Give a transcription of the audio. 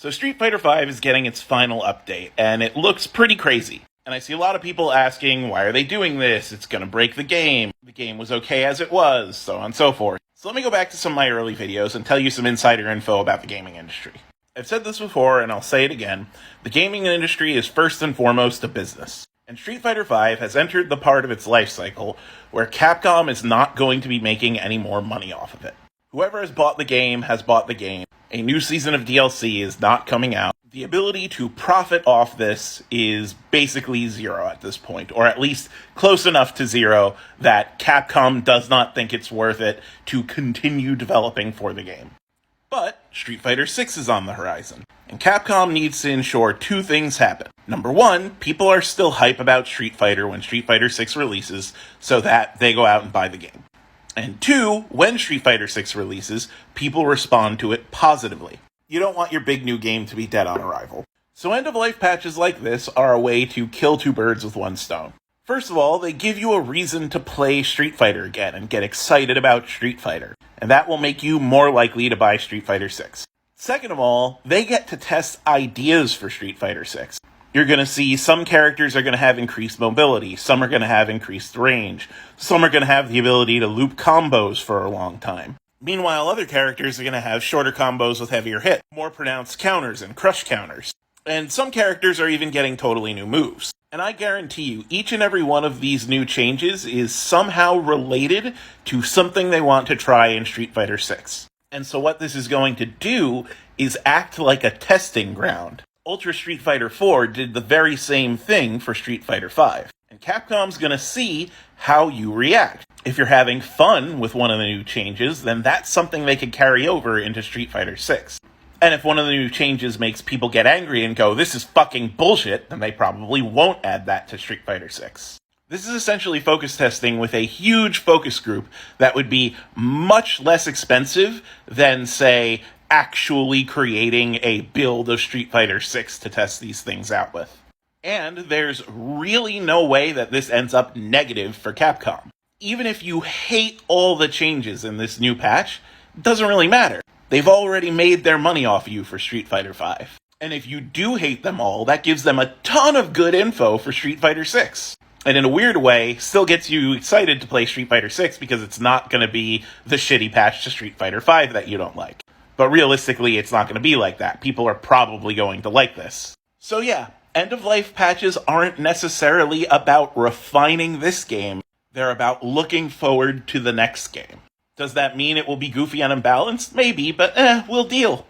So Street Fighter V is getting its final update, and it looks pretty crazy. And I see a lot of people asking, why are they doing this? It's gonna break the game. The game was okay as it was, so on and so forth. So let me go back to some of my early videos and tell you some insider info about the gaming industry. I've said this before, and I'll say it again. The gaming industry is first and foremost a business. And Street Fighter V has entered the part of its life cycle where Capcom is not going to be making any more money off of it. Whoever has bought the game has bought the game. A new season of DLC is not coming out. The ability to profit off this is basically zero at this point, or at least close enough to zero that Capcom does not think it's worth it to continue developing for the game. But Street Fighter VI is on the horizon, and Capcom needs to ensure two things happen. Number one, people are still hype about Street Fighter when Street Fighter VI releases, so that they go out and buy the game. And two, when Street Fighter VI releases, people respond to it positively. You don't want your big new game to be dead on arrival. So end-of-life patches like this are a way to kill two birds with one stone. First of all, they give you a reason to play Street Fighter again and get excited about Street Fighter, and that will make you more likely to buy Street Fighter VI. Second of all, they get to test ideas for Street Fighter VI. You're going to see some characters are going to have increased mobility, some are going to have increased range, some are going to have the ability to loop combos for a long time. Meanwhile, other characters are going to have shorter combos with heavier hit, more pronounced counters and crush counters. And some characters are even getting totally new moves. And I guarantee you, each and every one of these new changes is somehow related to something they want to try in Street Fighter VI. And so what this is going to do is act like a testing ground. Ultra Street Fighter 4 did the very same thing for Street Fighter V. And Capcom's gonna see how you react. If you're having fun with one of the new changes, then that's something they could carry over into Street Fighter VI. And if one of the new changes makes people get angry and go, this is fucking bullshit, then they probably won't add that to Street Fighter VI. This is essentially focus testing with a huge focus group that would be much less expensive than, say, actually creating a build of Street Fighter VI to test these things out with. And there's really no way that this ends up negative for Capcom. Even if you hate all the changes in this new patch, it doesn't really matter. They've already made their money off you for Street Fighter V. And if you do hate them all, that gives them a ton of good info for Street Fighter VI. And in a weird way, still gets you excited to play Street Fighter VI because it's not going to be the shitty patch to Street Fighter V that you don't like. But realistically, it's not going to be like that. People are probably going to like this. So yeah, end-of-life patches aren't necessarily about refining this game. They're about looking forward to the next game. Does that mean it will be goofy and unbalanced? Maybe, but we'll deal.